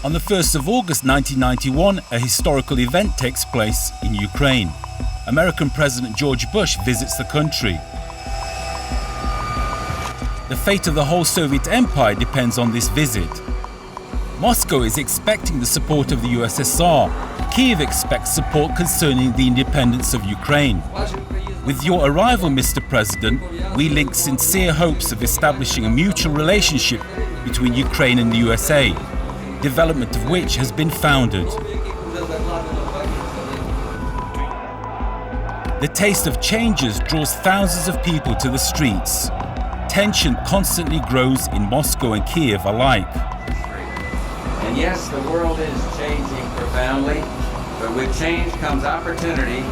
On the 1st of August 1991, a historical event takes place in Ukraine. American President George Bush visits the country. The fate of the whole Soviet Empire depends on this visit. Moscow is expecting the support of the USSR. Kiev expects support concerning the independence of Ukraine. With your arrival, Mr. President, we link sincere hopes of establishing a mutual relationship between Ukraine and the USA, development of which has been founded. The taste of changes draws thousands of people to the streets. Tension constantly grows in Moscow and Kiev alike. And yes, the world is changing profoundly, but with change comes opportunity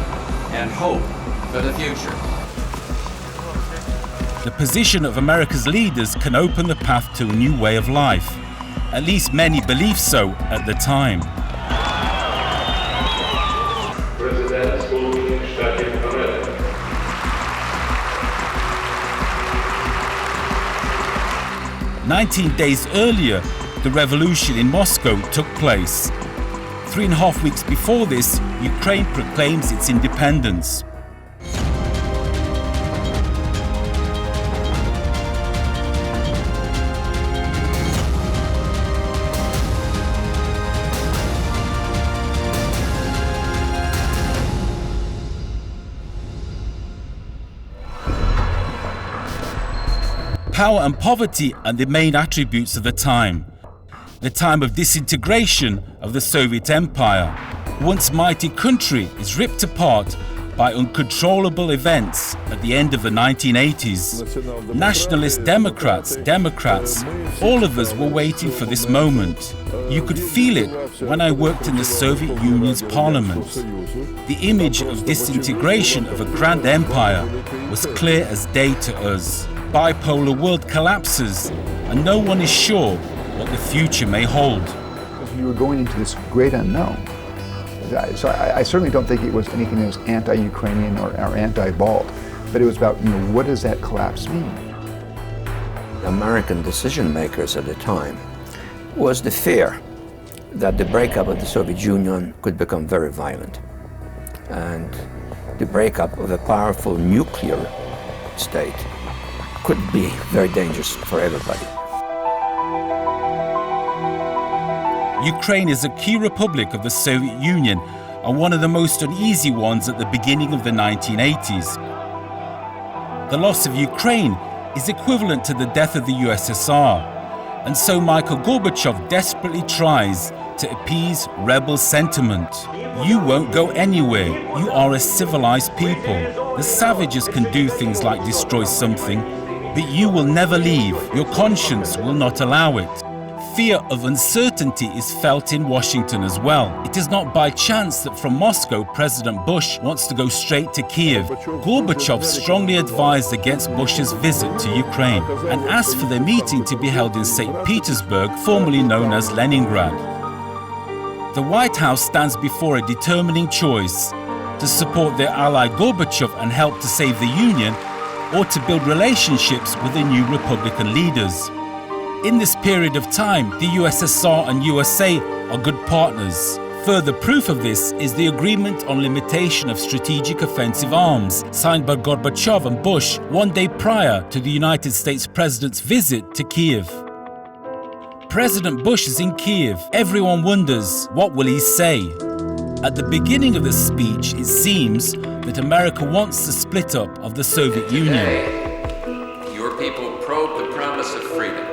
and hope for the future. The position of America's leaders can open the path to a new way of life. At least many believed so at the time. 19 days earlier, the revolution in Moscow took place. 3.5 weeks before this, Ukraine proclaims its independence. Power and poverty are the main attributes of the time of disintegration of the Soviet Empire. Once mighty country is ripped apart by uncontrollable events at the end of the 1980s. Nationalist Democrats, all of us were waiting for this moment. You could feel it when I worked in the Soviet Union's parliament. The image of disintegration of a grand empire was clear as day to us. Bipolar world collapses, and no one is sure what the future may hold. You were going into this great unknown. So I certainly don't think it was anything that was anti-Ukrainian or anti-Balt, but it was about, what does that collapse mean? The American decision makers at the time was the fear that the breakup of the Soviet Union could become very violent, and the breakup of a powerful nuclear state could be very dangerous for everybody. Ukraine is a key republic of the Soviet Union and one of the most uneasy ones at the beginning of the 1980s. The loss of Ukraine is equivalent to the death of the USSR, and so Michael Gorbachev desperately tries to appease rebel sentiment. You won't go anywhere. You are a civilized people. The savages can do things like destroy something, but you will never leave. Your conscience will not allow it. Fear of uncertainty is felt in Washington as well. It is not by chance that from Moscow, President Bush wants to go straight to Kiev. Gorbachev strongly advised against Bush's visit to Ukraine and asked for the meeting to be held in St. Petersburg, formerly known as Leningrad. The White House stands before a determining choice: to support their ally Gorbachev and help to save the Union, or to build relationships with the new Republican leaders. In this period of time, the USSR and USA are good partners. Further proof of this is the agreement on limitation of strategic offensive arms, signed by Gorbachev and Bush 1 day prior to the United States President's visit to Kiev. President Bush is in Kiev. Everyone wonders, what will he say? At the beginning of the speech, it seems that America wants the split up of the Soviet Union. Today, your people probe the promise of freedom.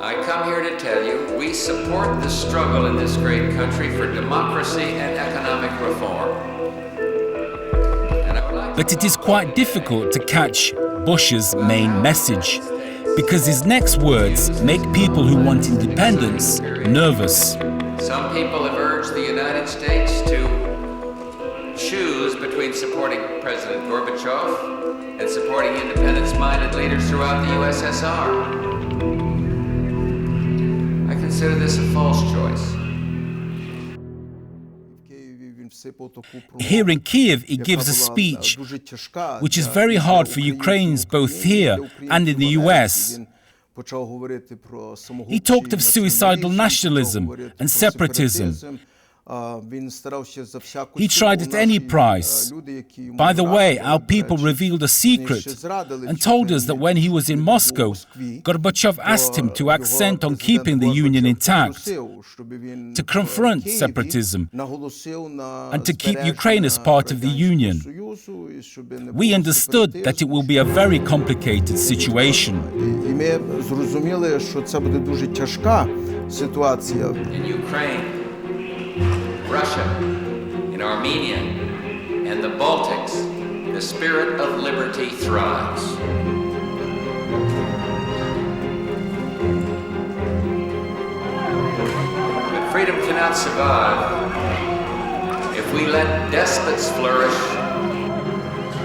I come here to tell you, we support the struggle in this great country for democracy and economic reform. But it is quite difficult to catch Bush's main message, because his next words make people who want independence nervous. Some people have urged the United States to choose between supporting President Gorbachev and supporting independence-minded leaders throughout the USSR. I consider this a false choice. Here in Kiev, he gives a speech which is very hard for Ukrainians both here and in the US. He talked of suicidal nationalism and separatism. He tried at any price. By the way, our people revealed a secret and told us that when he was in Moscow, Gorbachev asked him to accent on keeping the Union intact, to confront separatism, and to keep Ukraine as part of the Union. We understood that it will be a very complicated situation. In Ukraine, Russia, in Armenia, and the Baltics, the spirit of liberty thrives. But freedom cannot survive if we let despots flourish,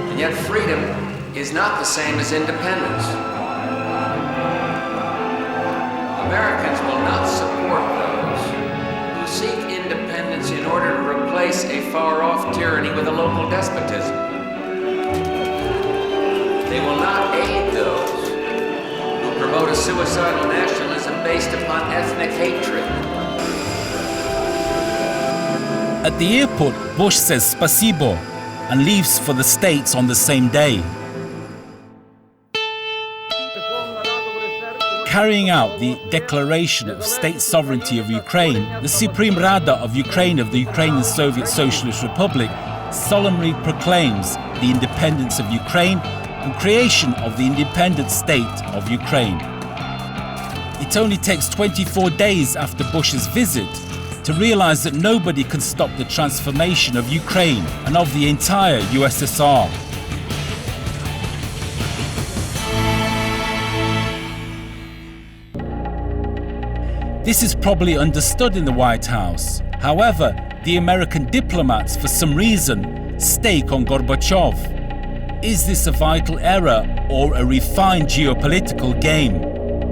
and yet freedom is not the same as independence. Americans will not support those who seek independence in order to replace a far-off tyranny with a local despotism. They will not aid those who promote a suicidal nationalism based upon ethnic hatred. At the airport, Bush says "Spasibo" and leaves for the States on the same day. Carrying out the Declaration of State Sovereignty of Ukraine, the Supreme Rada of Ukraine of the Ukrainian Soviet Socialist Republic solemnly proclaims the independence of Ukraine and creation of the independent state of Ukraine. It only takes 24 days after Bush's visit to realize that nobody can stop the transformation of Ukraine and of the entire USSR. This is probably understood in the White House. However, the American diplomats, for some reason, stake on Gorbachev. Is this a vital error or a refined geopolitical game?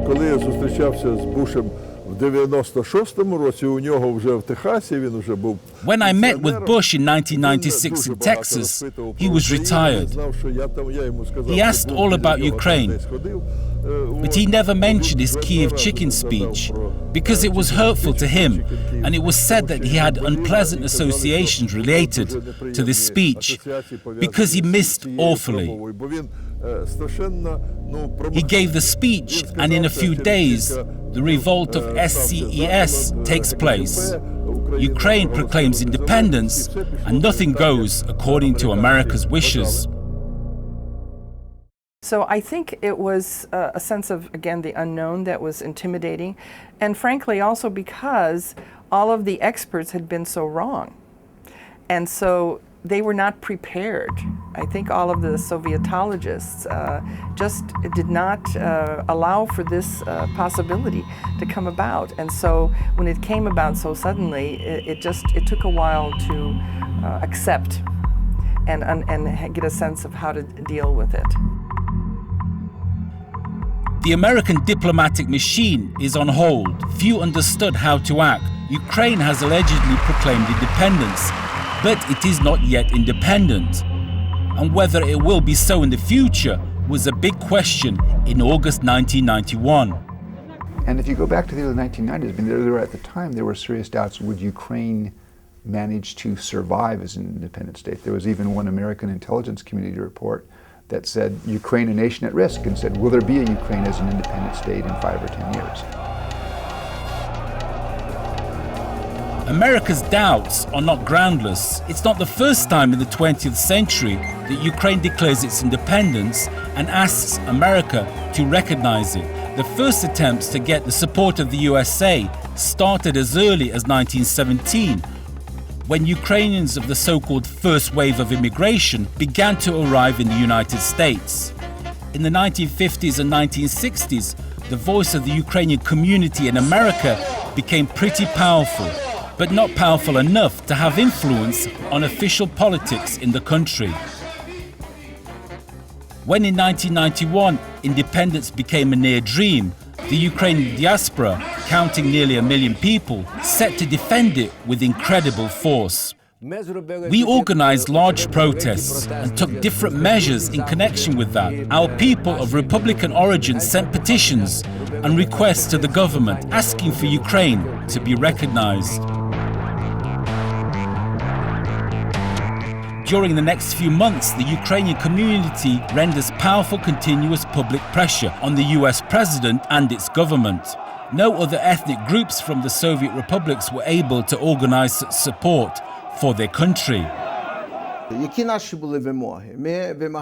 Коли я зустрічався з Бушем в 96-му році, у нього вже в Техасі, він вже був. When I met with Bush in 1996 in Texas, he was retired. He asked all about Ukraine, but he never mentioned his Kiev chicken speech because it was hurtful to him, and it was said that he had unpleasant associations related to this speech because he missed awfully. He gave the speech, and in a few days, the revolt of SCES takes place. Ukraine proclaims independence, and nothing goes according to America's wishes. So I think it was a sense of, again, the unknown that was intimidating, and frankly also because all of the experts had been so wrong. And so they were not prepared. I think all of the Sovietologists just did not allow for this possibility to come about. And so when it came about so suddenly, it took a while to accept and get a sense of how to deal with it. The American diplomatic machine is on hold. Few understood how to act. Ukraine has allegedly proclaimed independence, but it is not yet independent. And whether it will be so in the future was a big question in August 1991. And if you go back to the early 1990s, I mean, there were, at the time, there were serious doubts, would Ukraine manage to survive as an independent state? There was even one American intelligence community report that said Ukraine a nation at risk, and said, will there be a Ukraine as an independent state in 5 or 10 years? America's doubts are not groundless. It's not the first time in the 20th century that Ukraine declares its independence and asks America to recognize it. The first attempts to get the support of the USA started as early as 1917, when Ukrainians of the so-called first wave of immigration began to arrive in the United States. In the 1950s and 1960s, the voice of the Ukrainian community in America became pretty powerful, but not powerful enough to have influence on official politics in the country. When in 1991 independence became a near dream, the Ukrainian diaspora, counting nearly 1 million people, set to defend it with incredible force. We organized large protests and took different measures in connection with that. Our people of Republican origin sent petitions and requests to the government asking for Ukraine to be recognized. During the next few months, the Ukrainian community renders powerful continuous public pressure on the US president and its government. No other ethnic groups from the Soviet republics were able to organize support for their country.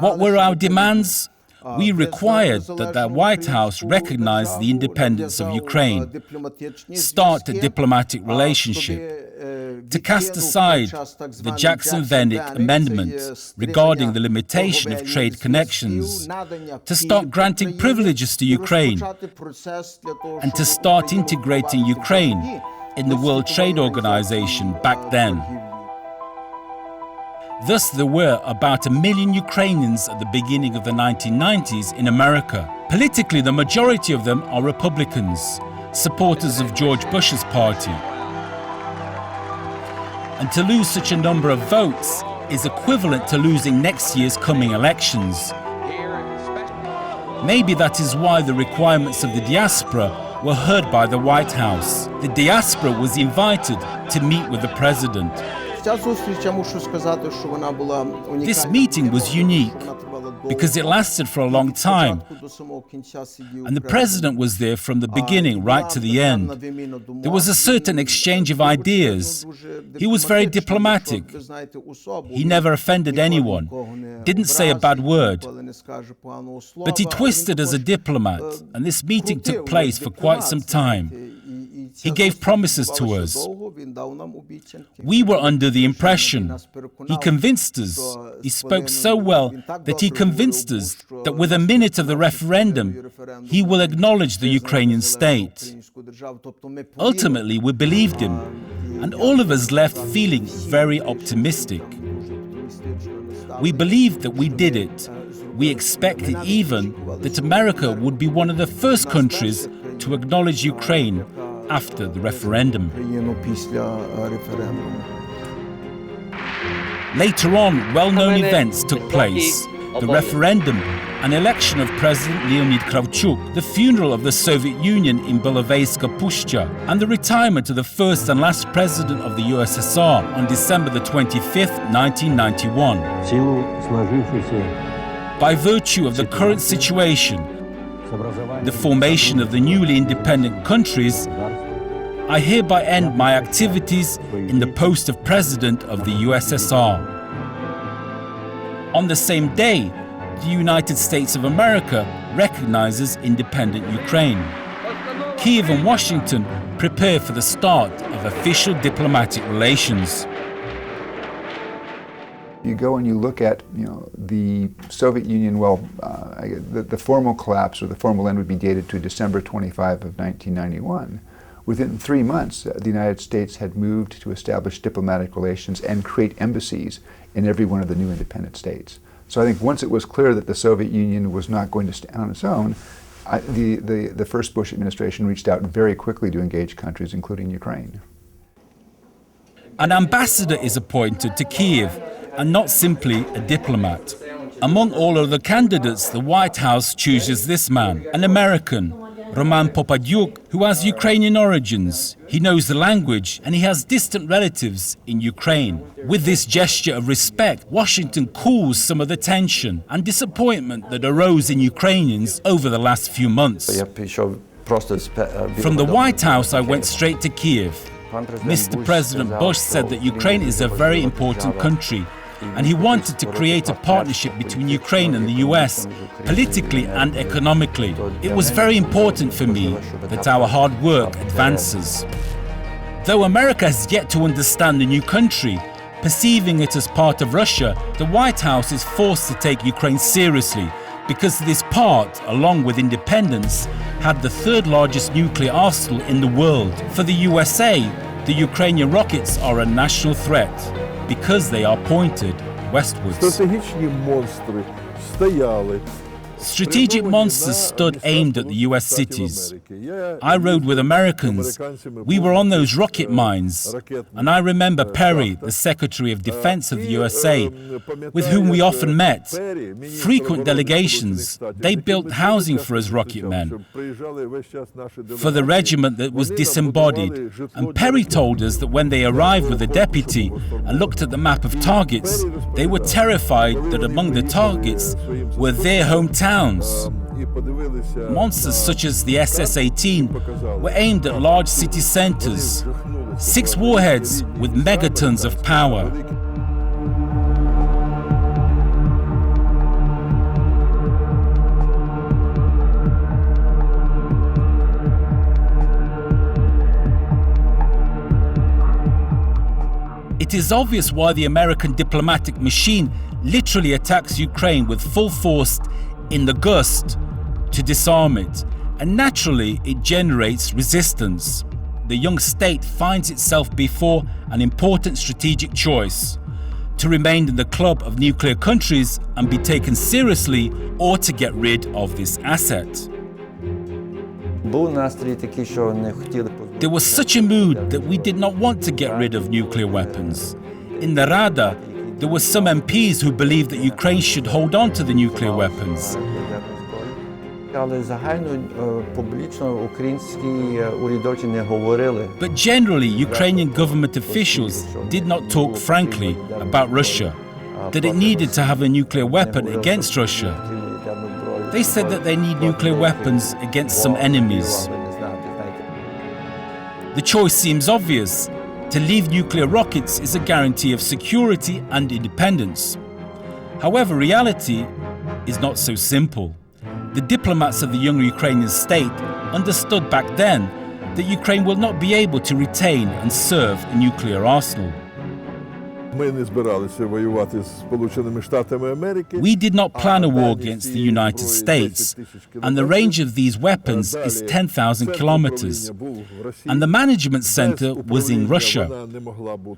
What were our demands? We required that the White House recognize the independence of Ukraine, start a diplomatic relationship, to cast aside the Jackson-Vanik Amendment regarding the limitation of trade connections, to start granting privileges to Ukraine, and to start integrating Ukraine in the World Trade Organization back then. Thus, there were about 1 million Ukrainians at the beginning of the 1990s in America. Politically, the majority of them are Republicans, supporters of George Bush's party. And to lose such a number of votes is equivalent to losing next year's coming elections. Maybe that is why the requirements of the diaspora were heard by the White House. The diaspora was invited to meet with the president. This meeting was unique because it lasted for a long time, and the president was there from the beginning right to the end. There was a certain exchange of ideas. He was very diplomatic. He never offended anyone, didn't say a bad word, but he twisted as a diplomat, and this meeting took place for quite some time. He gave promises to us. We were under the impression. He convinced us. He spoke so well that he convinced us that with a minute of the referendum, he will acknowledge the Ukrainian state. Ultimately, we believed him, and all of us left feeling very optimistic. We believed that we did it. We expected even that America would be one of the first countries to acknowledge Ukraine after the referendum. Later on, well-known events took place. The referendum, an election of President Leonid Kravchuk, the funeral of the Soviet Union in Beloveska Pushcha, and the retirement of the first and last president of the USSR on December the 25th, 1991. By virtue of the current situation, the formation of the newly independent countries, I hereby end my activities in the post of President of the USSR. On the same day, the United States of America recognizes independent Ukraine. Kyiv and Washington prepare for the start of official diplomatic relations. You go and you look at, the Soviet Union. The formal collapse or the formal end would be dated to December 25 of 1991. Within 3 months, the United States had moved to establish diplomatic relations and create embassies in every one of the new independent states. So I think once it was clear that the Soviet Union was not going to stand on its own, the first Bush administration reached out very quickly to engage countries, including Ukraine. An ambassador is appointed to Kyiv, and not simply a diplomat. Among all other candidates, the White House chooses this man, an American, Roman Popadyuk, who has Ukrainian origins. He knows the language and he has distant relatives in Ukraine. With this gesture of respect, Washington cools some of the tension and disappointment that arose in Ukrainians over the last few months. From the White House, I went straight to Kyiv. Mr. President Bush said that Ukraine is a very important country, and he wanted to create a partnership between Ukraine and the US, politically and economically. It was very important for me that our hard work advances. Though America has yet to understand the new country, perceiving it as part of Russia, the White House is forced to take Ukraine seriously, because this part, along with independence, had the third largest nuclear arsenal in the world. For the USA, the Ukrainian rockets are a national threat, because they are pointed westwards. Стратегічні монстри стояли Strategic monsters stood aimed at the US cities. I rode with Americans. We were on those rocket mines. And I remember Perry, the Secretary of Defense of the USA, with whom we often met. Frequent delegations. They built housing for us rocket men, for the regiment that was disembodied. And Perry told us that when they arrived with the deputy and looked at the map of targets, they were terrified that among the targets were their hometowns. Monsters such as the SS-18 were aimed at large city centers, 6 warheads with megatons of power. It is obvious why the American diplomatic machine literally attacks Ukraine with full force in the gust to disarm it, and naturally it generates resistance. The young state finds itself before an important strategic choice: to remain in the club of nuclear countries and be taken seriously, or to get rid of this asset. There was such a mood that we did not want to get rid of nuclear weapons. In the Rada, there were some MPs who believed that Ukraine should hold on to the nuclear weapons. But generally, Ukrainian government officials did not talk frankly about Russia, that it needed to have a nuclear weapon against Russia. They said that they need nuclear weapons against some enemies. The choice seems obvious. To leave nuclear rockets is a guarantee of security and independence. However, reality is not so simple. The diplomats of the young Ukrainian state understood back then that Ukraine will not be able to retain and serve a nuclear arsenal. We did not plan a war against the United States, and the range of these weapons is 10,000 kilometers. And the management center was in Russia.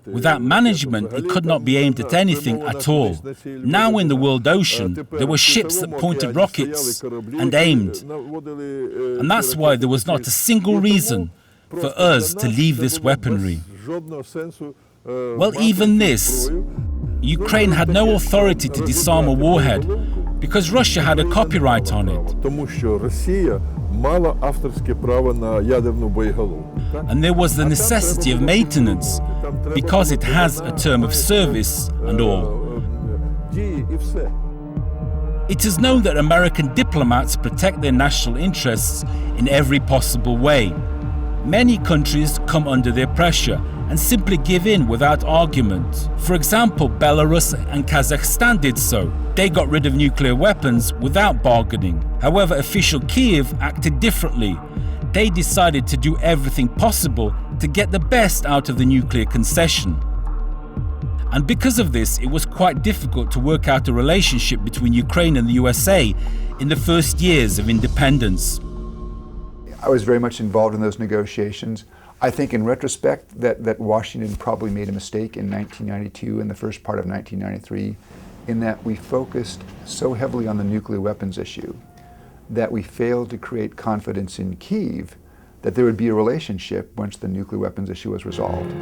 Without management, it could not be aimed at anything at all. Now in the world ocean, there were ships that pointed rockets and aimed. And that's why there was not a single reason for us to leave this weaponry. Well, even this, Ukraine had no authority to disarm a warhead because Russia had a copyright on it. And there was the necessity of maintenance because it has a term of service and all. It is known that American diplomats protect their national interests in every possible way. Many countries come under their pressure and simply give in without argument. For example, Belarus and Kazakhstan did so. They got rid of nuclear weapons without bargaining. However, official Kiev acted differently. They decided to do everything possible to get the best out of the nuclear concession. And because of this, it was quite difficult to work out a relationship between Ukraine and the USA in the first years of independence. I was very much involved in those negotiations. I think in retrospect that Washington probably made a mistake in 1992 and the first part of 1993 in that we focused so heavily on the nuclear weapons issue that we failed to create confidence in Kyiv that there would be a relationship once the nuclear weapons issue was resolved.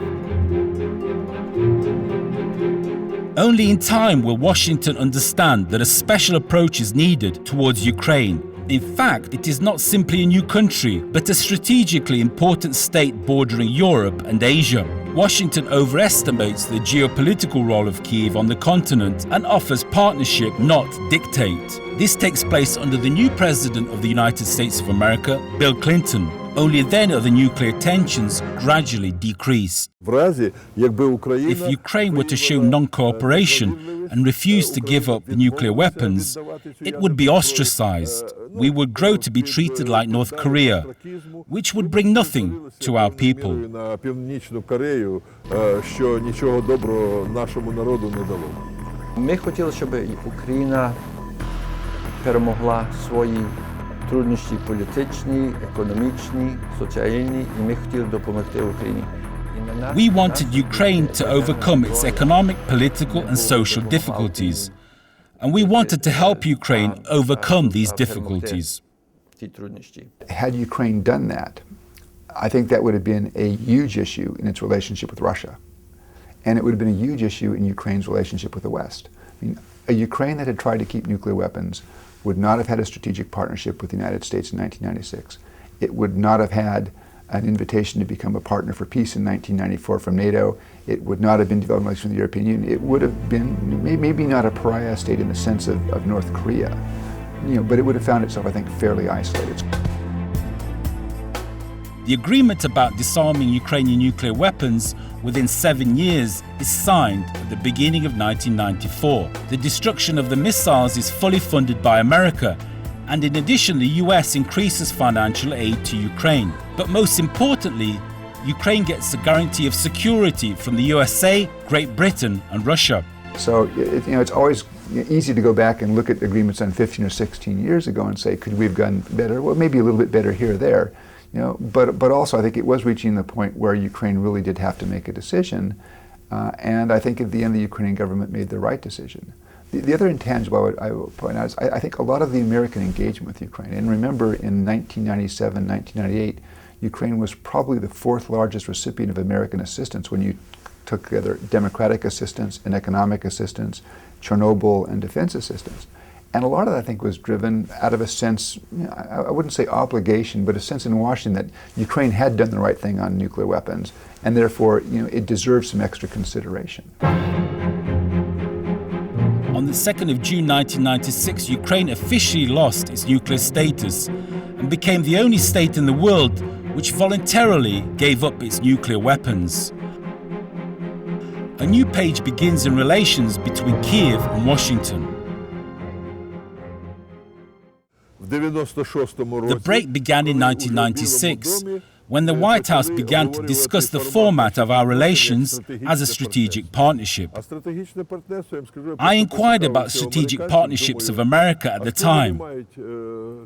Only in time will Washington understand that a special approach is needed towards Ukraine. In fact, it is not simply a new country, but a strategically important state bordering Europe and Asia. Washington overestimates the geopolitical role of Kyiv on the continent and offers partnership, not dictate. This takes place under the new president of the United States of America, Bill Clinton. Only then are the nuclear tensions gradually decreased. If Ukraine were to show non-cooperation and refuse to give up the nuclear weapons, it would be ostracized. We would grow to be treated like North Korea, which would bring nothing to our people. Ми хотіли, щоб Україна перемогла свої труднощі політичні, економічні, соціальні, і ми хотіли допомогти Україні. We wanted Ukraine to overcome its economic, political and social difficulties. and we wanted to help Ukraine overcome these difficulties. Had Ukraine done that, I think that would have been a huge issue in its relationship with Russia. And it would have been a huge issue in Ukraine's relationship with the West. I mean, a Ukraine that had tried to keep nuclear weapons would not have had a strategic partnership with the United States in 1996. It would not have had an invitation to become a partner for peace in 1994 from NATO. It would not have been developing relations with the European Union. It would have been maybe not a pariah state in the sense of North Korea, but it would have found itself, I think, fairly isolated. The agreement about disarming Ukrainian nuclear weapons within 7 years is signed at the beginning of 1994. The destruction of the missiles is fully funded by America, and in addition, the US increases financial aid to Ukraine. But most importantly, Ukraine gets a guarantee of security from the USA, Great Britain, and Russia. So it's always easy to go back and look at agreements done 15 or 16 years ago and say, could we have done better? Well, maybe a little bit better here or there. But also I think it was reaching the point where Ukraine really did have to make a decision, and I think at the end the Ukrainian government made the right decision. The other intangible I will point out is I think a lot of the American engagement with Ukraine, and remember in 1997, 1998, Ukraine was probably the fourth largest recipient of American assistance when you took together democratic assistance and economic assistance, Chernobyl and defense assistance. And a lot of that, I think, was driven out of a sense, I wouldn't say obligation, but a sense in Washington that Ukraine had done the right thing on nuclear weapons, and therefore, it deserves some extra consideration. On the 2nd of June 1996, Ukraine officially lost its nuclear status and became the only state in the world which voluntarily gave up its nuclear weapons. A new page begins in relations between Kiev and Washington. The break began in 1996, when the White House began to discuss the format of our relations as a strategic partnership. I inquired about strategic partnerships of America at the time.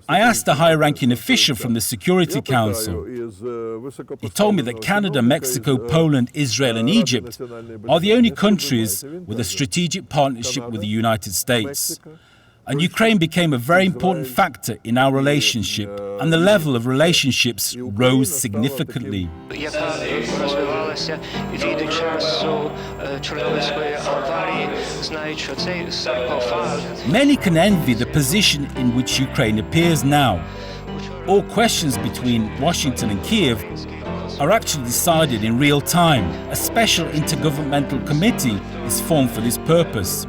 I asked a high-ranking official from the Security Council. He told me that Canada, Mexico, Poland, Israel, and Egypt are the only countries with a strategic partnership with the United States. And Ukraine became a very important factor in our relationship, and the level of relationships rose significantly. Many can envy the position in which Ukraine appears now. All questions between Washington and Kiev are actually decided in real time. A special intergovernmental committee is formed for this purpose.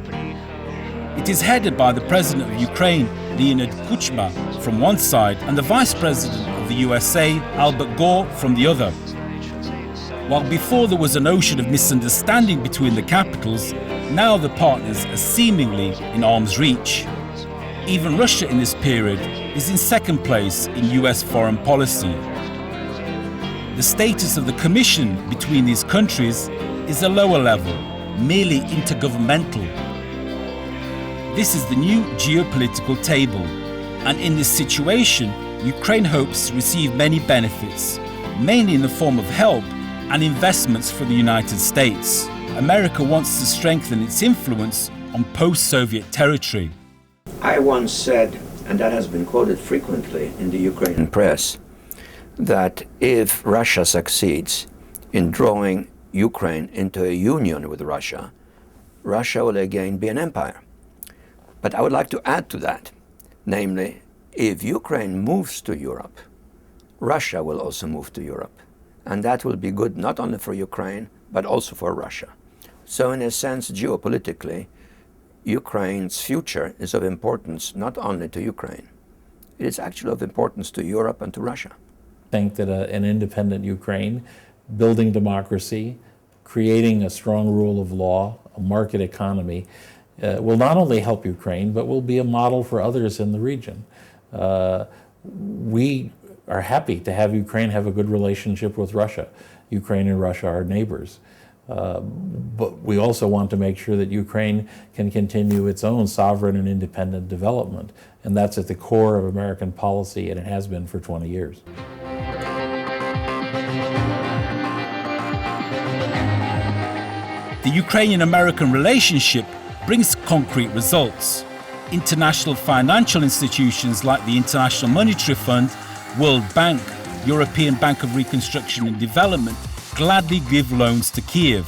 It is headed by the President of Ukraine, Leonid Kuchma, from one side, and the Vice President of the USA, Albert Gore, from the other. While before there was an ocean of misunderstanding between the capitals, now the partners are seemingly in arm's reach. Even Russia in this period is in second place in US foreign policy. The status of the commission between these countries is a lower level, merely intergovernmental. This is the new geopolitical table, and in this situation, Ukraine hopes to receive many benefits, mainly in the form of help and investments from the United States. America wants to strengthen its influence on post-Soviet territory. I once said, and that has been quoted frequently in the Ukrainian press, that if Russia succeeds in drawing Ukraine into a union with Russia, Russia will again be an empire. But I would like to add to that, namely, if Ukraine moves to Europe, Russia will also move to Europe. And that will be good not only for Ukraine, but also for Russia. So in a sense, geopolitically, Ukraine's future is of importance not only to Ukraine, it is actually of importance to Europe and to Russia. I think that an independent Ukraine, building democracy, creating a strong rule of law, a market economy, will not only help Ukraine, but will be a model for others in the region. We are happy to have Ukraine have a good relationship with Russia. Ukraine and Russia are neighbors. But we also want to make sure that Ukraine can continue its own sovereign and independent development. And that's at the core of American policy, and it has been for 20 years. The Ukrainian-American relationship brings concrete results. International financial institutions like the International Monetary Fund, World Bank, European Bank of Reconstruction and Development gladly give loans to Kiev.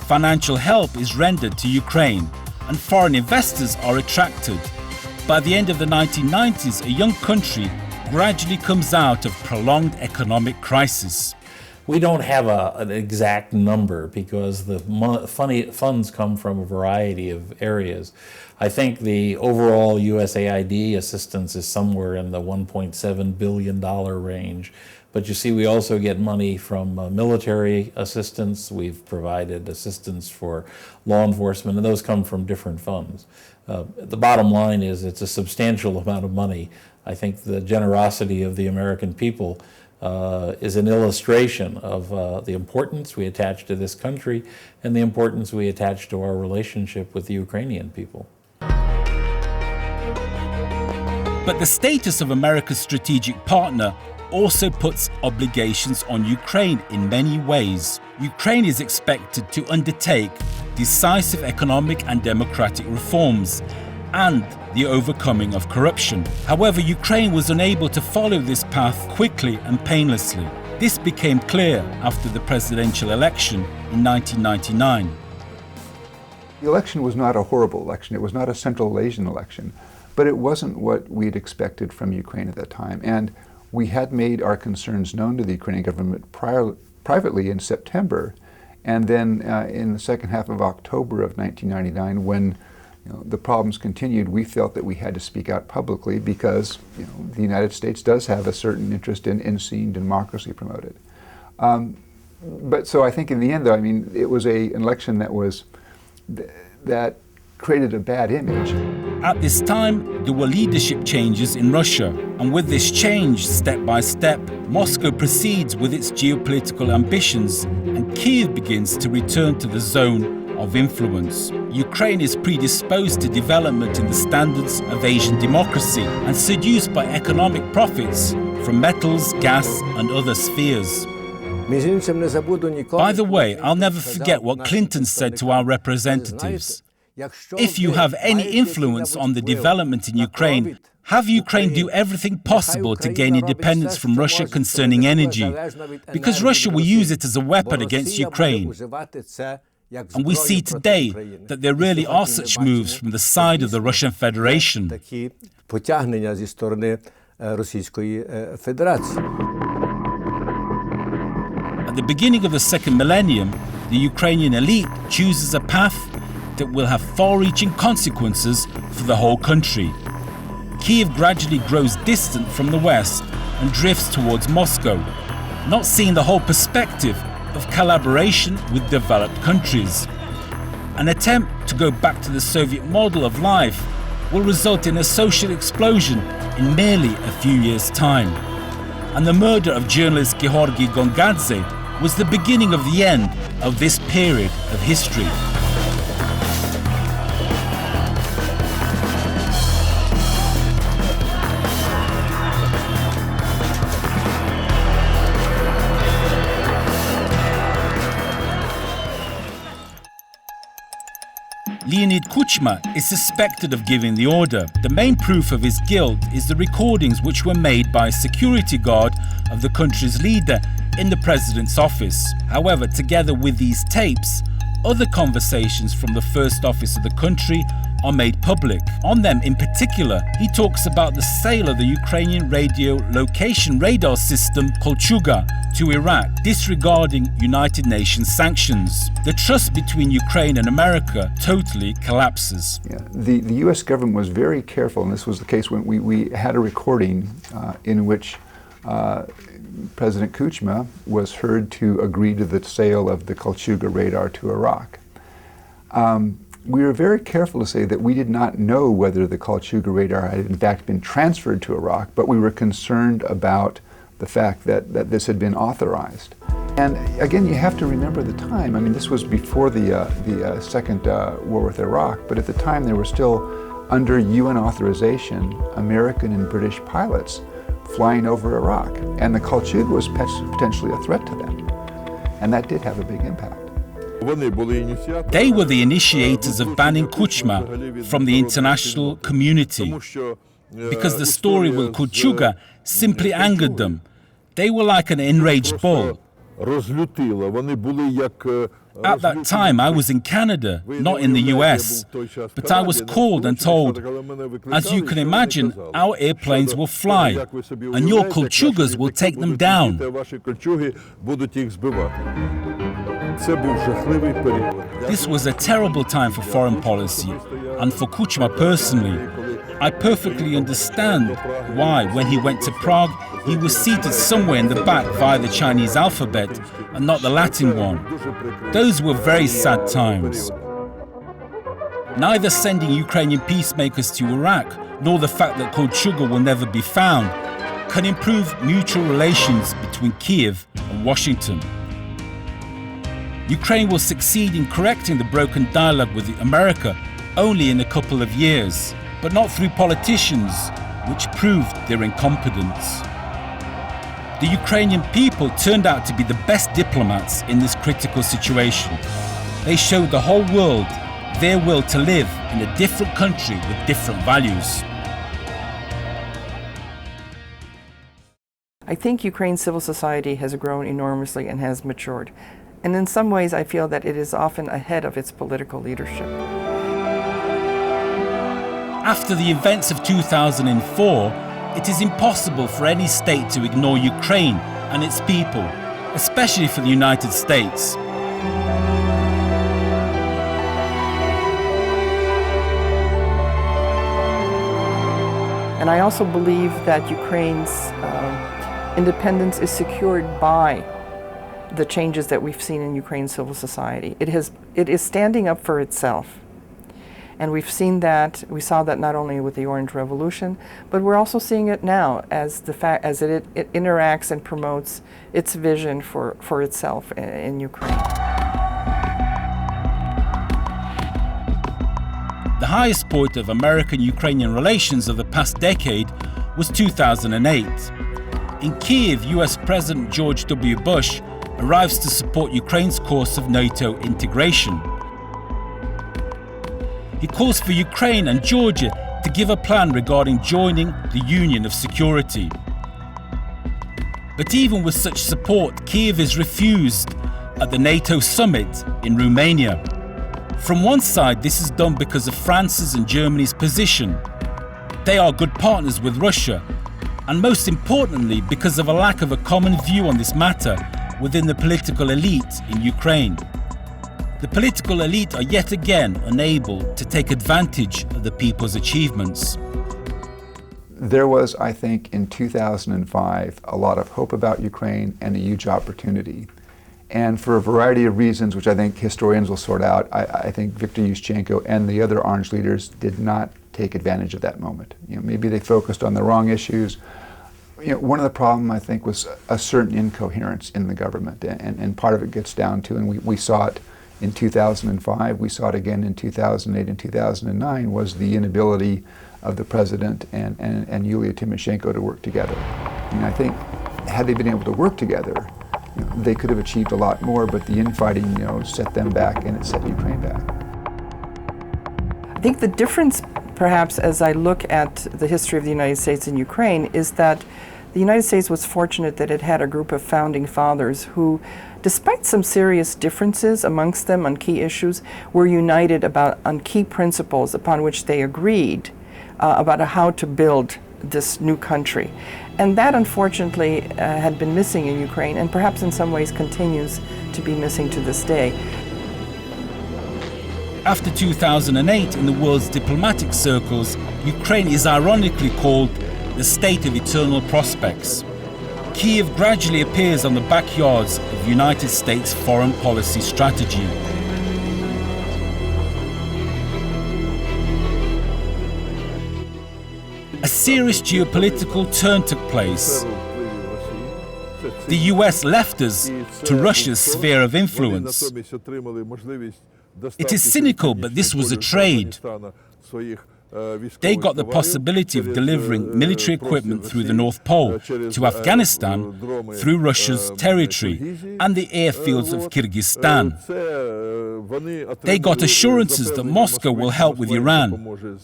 Financial help is rendered to Ukraine, and foreign investors are attracted. By the end of the 1990s, a young country gradually comes out of prolonged economic crisis. We don't have an exact number because the funds come from a variety of areas. I think the overall USAID assistance is somewhere in the $1.7 billion range. But you see, we also get money from military assistance. We've provided assistance for law enforcement, and those come from different funds. The bottom line is it's a substantial amount of money. I think the generosity of the American people is an illustration of the importance we attach to this country and the importance we attach to our relationship with the Ukrainian people. But the status of America's strategic partner also puts obligations on Ukraine in many ways. Ukraine is expected to undertake decisive economic and democratic reforms and the overcoming of corruption. However, Ukraine was unable to follow this path quickly and painlessly. This became clear after the presidential election in 1999. The election was not a horrible election. It was not a Central Asian election, but it wasn't what we'd expected from Ukraine at that time. And we had made our concerns known to the Ukrainian government privately in September, and then in the second half of October of 1999, when the problems continued, we felt that we had to speak out publicly because the United States does have a certain interest in seeing democracy promoted. But so I think in the end, though, I mean, it was an election that created a bad image. At this time, there were leadership changes in Russia, and with this change, step by step, Moscow proceeds with its geopolitical ambitions, and Kiev begins to return to the zone of influence. Ukraine is predisposed to development in the standards of Asian democracy and seduced by economic profits from metals, gas, and other spheres. By the way, I'll never forget what Clinton said to our representatives. If you have any influence on the development in Ukraine, have Ukraine do everything possible to gain independence from Russia concerning energy, because Russia will use it as a weapon against Ukraine. And we see today that there really are such moves from the side of the Russian Federation. At the beginning of the second millennium, the Ukrainian elite chooses a path that will have far-reaching consequences for the whole country. Kiev gradually grows distant from the West and drifts towards Moscow, not seeing the whole perspective of collaboration with developed countries. An attempt to go back to the Soviet model of life will result in a social explosion in merely a few years' time. And the murder of journalist Georgy Gongadze was the beginning of the end of this period of history. Leonid Kuchma is suspected of giving the order. The main proof of his guilt is the recordings which were made by a security guard of the country's leader in the president's office. However, together with these tapes, other conversations from the first office of the country are made public. On them in particular, he talks about the sale of the Ukrainian radio location radar system Kolchuga to Iraq, disregarding United Nations sanctions. The trust between Ukraine and America totally collapses. Yeah, the U.S. government was very careful, and this was the case when we had a recording in which President Kuchma was heard to agree to the sale of the Kolchuga radar to Iraq. We were very careful to say that we did not know whether the Kolchuga radar had in fact been transferred to Iraq, but we were concerned about the fact that this had been authorized. And again, you have to remember the time. I mean, this was before the second war with Iraq, but at the time there were still, under UN authorization, American and British pilots flying over Iraq. And the Kolchuga was potentially a threat to them. And that did have a big impact. They were the initiators of banning Kuchma from the international community, because the story with Kuchuga simply angered them. They were like an enraged bull. At that time, I was in Canada, not in the US, but I was called and told, as you can imagine, our airplanes will fly, and your Kulchugas will take them down. This was a terrible time for foreign policy, and for Kuchma personally. I perfectly understand why, when he went to Prague, he was seated somewhere in the back via the Chinese alphabet and not the Latin one. Those were very sad times. Neither sending Ukrainian peacemakers to Iraq nor the fact that Kulchuga will never be found can improve mutual relations between Kiev and Washington. Ukraine will succeed in correcting the broken dialogue with America only in a couple of years, but not through politicians, which proved their incompetence. The Ukrainian people turned out to be the best diplomats in this critical situation. They showed the whole world their will to live in a different country with different values. I think Ukraine's civil society has grown enormously and has matured. And in some ways, I feel that it is often ahead of its political leadership. After the events of 2004, it is impossible for any state to ignore Ukraine and its people, especially for the United States. And I also believe that Ukraine's independence is secured by the changes that we've seen in Ukraine's civil society. It is standing up for itself. And we've seen that, we saw that not only with the Orange Revolution, but we're also seeing it now as it interacts and promotes its vision for itself in Ukraine. The highest point of American-Ukrainian relations of the past decade was 2008. In Kiev, US President George W. Bush arrives to support Ukraine's course of NATO integration. He calls for Ukraine and Georgia to give a plan regarding joining the Union of Security. But even with such support, Kiev is refused at the NATO summit in Romania. From one side, this is done because of France's and Germany's position. They are good partners with Russia, and most importantly, because of a lack of a common view on this matter within the political elite in Ukraine. The political elite are yet again unable to take advantage of the people's achievements. There was, I think, in 2005, a lot of hope about Ukraine and a huge opportunity. And for a variety of reasons, which I think historians will sort out, I think Viktor Yushchenko and the other Orange leaders did not take advantage of that moment. Maybe they focused on the wrong issues. One of the problems, I think, was a certain incoherence in the government, and part of it gets down to, and we saw it in 2005, we saw it again in 2008 and 2009, was the inability of the president and Yulia Tymoshenko to work together. I think, had they been able to work together, they could have achieved a lot more, but the infighting, set them back, and it set Ukraine back. I think the difference, perhaps, as I look at the history of the United States and Ukraine, is that the United States was fortunate that it had a group of founding fathers who, despite some serious differences amongst them on key issues, were united on key principles upon which they agreed about how to build this new country. And that, unfortunately, had been missing in Ukraine, and perhaps in some ways continues to be missing to this day. After 2008, in the world's diplomatic circles, Ukraine is ironically called the state of eternal prospects. Kiev gradually appears on the backyards of United States foreign policy strategy. A serious geopolitical turn took place. The US left us to Russia's sphere of influence. It is cynical, but this was a trade. They got the possibility of delivering military equipment through the North Pole to Afghanistan through Russia's territory and the airfields of Kyrgyzstan. They got assurances that Moscow will help with Iran,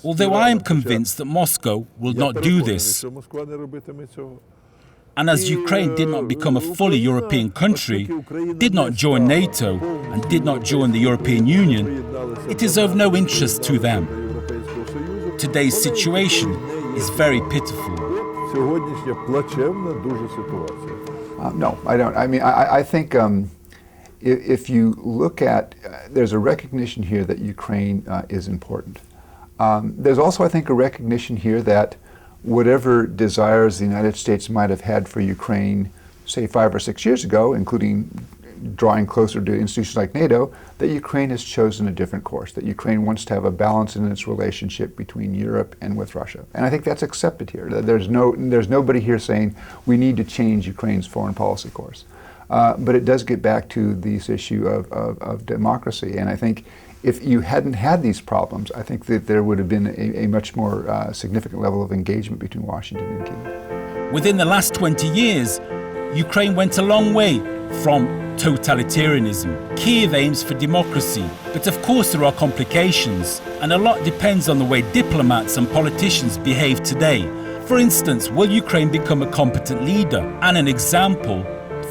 although I am convinced that Moscow will not do this. And as Ukraine did not become a fully European country, did not join NATO, and did not join the European Union, it is of no interest to them. Today's situation is very pitiful. No, I don't. I mean, I think if you look at, there's a recognition here that Ukraine is important. There's also, I think, a recognition here that whatever desires the United States might have had for Ukraine, say 5 or 6 years ago, including drawing closer to institutions like NATO, that Ukraine has chosen a different course, that Ukraine wants to have a balance in its relationship between Europe and with Russia. And I think that's accepted here. There's nobody here saying we need to change Ukraine's foreign policy course. But it does get back to this issue of democracy. And I think if you hadn't had these problems, I think that there would have been a much more significant level of engagement between Washington and Kyiv. Within the last 20 years, Ukraine went a long way from totalitarianism. Kyiv aims for democracy, but of course there are complications, and a lot depends on the way diplomats and politicians behave today. For instance, will Ukraine become a competent leader and an example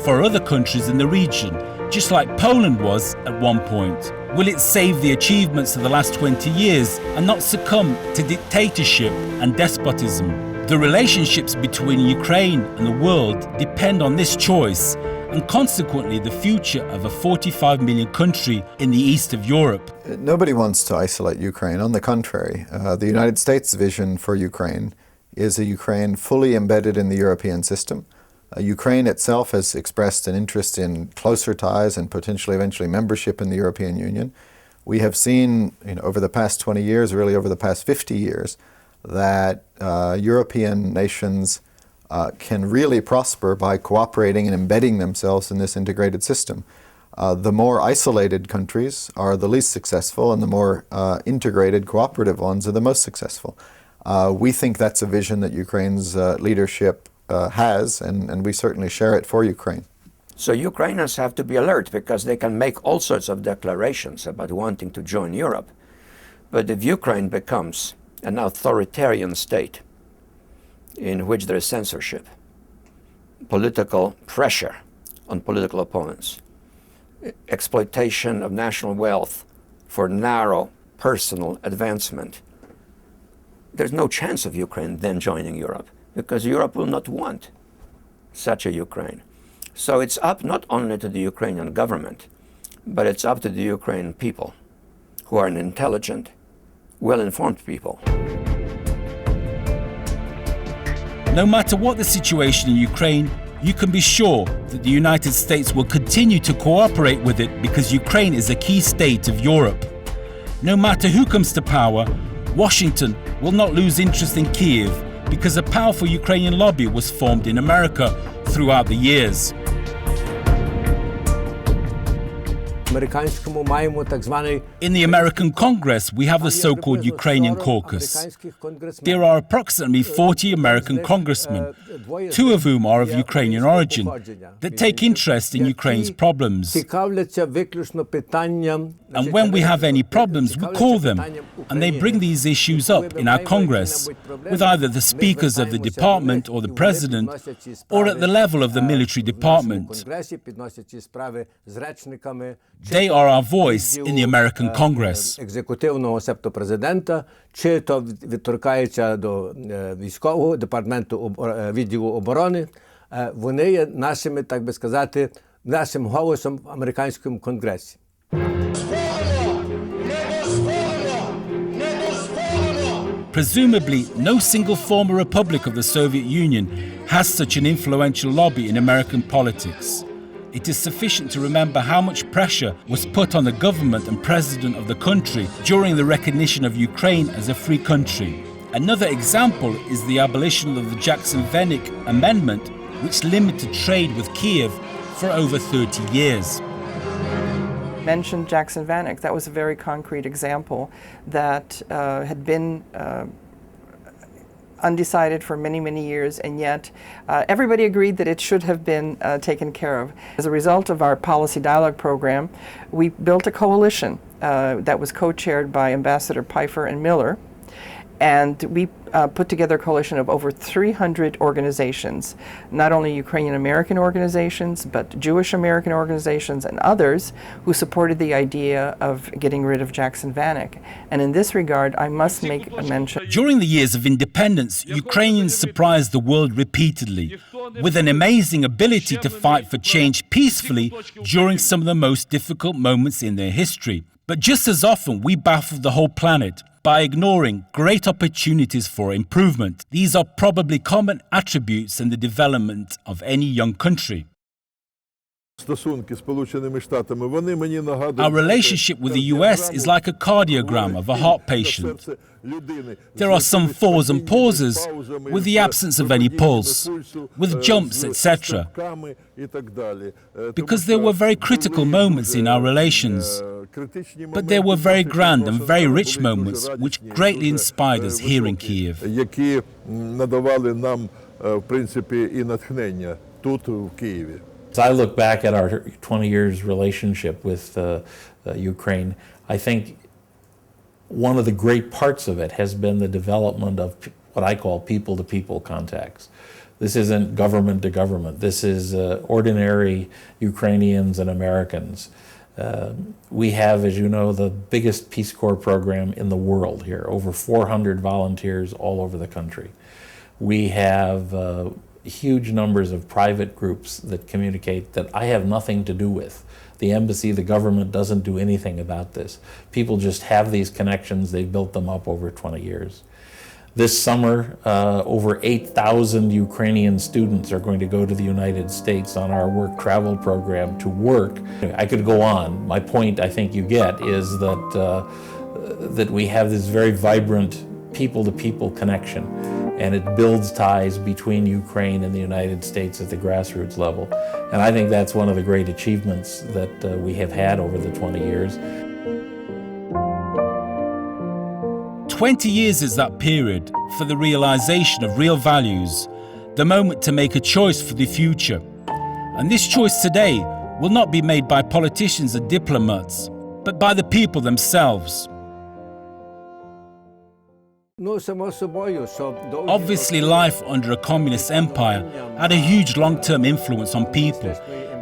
for other countries in the region, just like Poland was at one point? Will it save the achievements of the last 20 years and not succumb to dictatorship and despotism? The relationships between Ukraine and the world depend on this choice, and consequently the future of a 45 million country in the east of Europe. Nobody wants to isolate Ukraine. On the contrary, the United States' vision for Ukraine is a Ukraine fully embedded in the European system. Ukraine itself has expressed an interest in closer ties and potentially eventually membership in the European Union. We have seen over the past 20 years, really over the past 50 years, that European nations can really prosper by cooperating and embedding themselves in this integrated system. The more isolated countries are the least successful, and the more integrated cooperative ones are the most successful. We think that's a vision that Ukraine's leadership has, and we certainly share it for Ukraine. So Ukrainians have to be alert, because they can make all sorts of declarations about wanting to join Europe. But if Ukraine becomes an authoritarian state in which there is censorship, political pressure on political opponents, exploitation of national wealth for narrow personal advancement, there's no chance of Ukraine then joining Europe, because Europe will not want such a Ukraine. So it's up not only to the Ukrainian government, but it's up to the Ukrainian people, who are an intelligent, well-informed people. No matter what the situation in Ukraine, you can be sure that the United States will continue to cooperate with it, because Ukraine is a key state of Europe. No matter who comes to power, Washington will not lose interest in Kyiv, because a powerful Ukrainian lobby was formed in America throughout the years. In the American Congress, we have the so-called Ukrainian caucus. There are approximately 40 American congressmen, 2 of whom are of Ukrainian origin, that take interest in Ukraine's problems. And when we have any problems, we call them, and they bring these issues up in our Congress, with either the speakers of the department or the president, or at the level of the military department. They are our voice in the American Congress. Екзекутивного, себто президента, чи то відторкається до військового департаменту відділу оборони, вони є нашими, так би сказати, нашим голосом в американському конгресі. Presumably, no single former republic of the Soviet Union has such an influential lobby in American politics. It is sufficient to remember how much pressure was put on the government and president of the country during the recognition of Ukraine as a free country. Another example is the abolition of the Jackson-Vanik Amendment, which limited trade with Kyiv for over 30 years. Mentioned Jackson Vanik. That was a very concrete example that had been undecided for many, many years, and yet everybody agreed that it should have been taken care of. As a result of our policy dialogue program, we built a coalition that was co-chaired by Ambassador Pfeiffer and Miller, and we put together a coalition of over 300 organizations, not only Ukrainian American organizations, but Jewish American organizations and others who supported the idea of getting rid of Jackson Vanik. And in this regard, I must make a mention. During the years of independence, Ukrainians surprised the world repeatedly with an amazing ability to fight for change peacefully during some of the most difficult moments in their history. But just as often, we baffled the whole planet by ignoring great opportunities for improvement. These are probably common attributes in the development of any young country. Our relationship with the US is like a cardiogram of a heart patient. There are some falls and pauses with the absence of any pulse, with jumps, etc. Because there were very critical moments in our relations, but there were very grand and very rich moments which greatly inspired us here in Kyiv. As I look back at our 20 years relationship with Ukraine, I think one of the great parts of it has been the development of what I call people-to-people contacts. This isn't government to government. This is ordinary Ukrainians and Americans. We have, as you know, the biggest Peace Corps program in the world here, over 400 volunteers all over the country. We have huge numbers of private groups that communicate that I have nothing to do with. The embassy, the government doesn't do anything about this. People just have these connections. They've built them up over 20 years. This summer, over 8,000 Ukrainian students are going to go to the United States on our work travel program to work. I could go on. My point, I think you get, is that, that we have this very vibrant people-to-people connection, and it builds ties between Ukraine and the United States at the grassroots level. And I think that's one of the great achievements that we have had over the 20 years. 20 years is that period for the realization of real values, the moment to make a choice for the future. And this choice today will not be made by politicians and diplomats, but by the people themselves. Obviously, life under a communist empire had a huge long-term influence on people,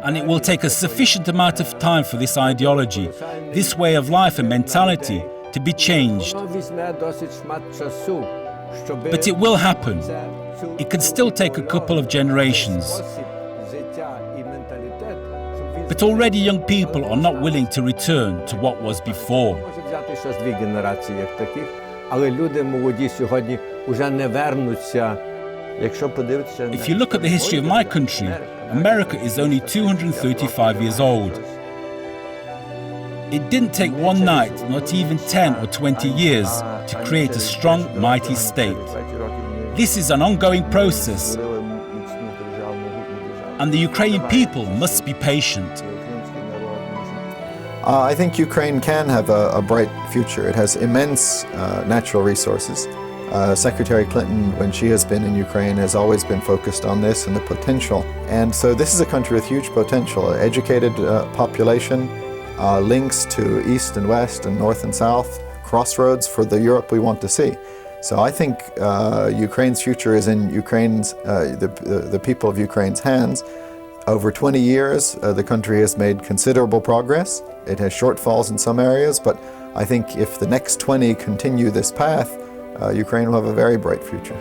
and it will take a sufficient amount of time for this ideology, this way of life and mentality to be changed. But it will happen. It can still take a couple of generations. But already young people are not willing to return to what was before. If you look at the history of my country, America is only 235 years old. It didn't take one night, not even 10 or 20 years, to create a strong, mighty state. This is an ongoing process, and the Ukrainian people must be patient. I think Ukraine can have a bright future. It has immense natural resources. Secretary Clinton, when she has been in Ukraine, has always been focused on this and the potential. And so this is a country with huge potential, an educated population, links to east and west and north and south, crossroads for the Europe we want to see. So I think Ukraine's future is in Ukraine's, the people of Ukraine's hands. Over 20 years, the country has made considerable progress. It has shortfalls in some areas, but I think if the next 20 continue this path, Ukraine will have a very bright future.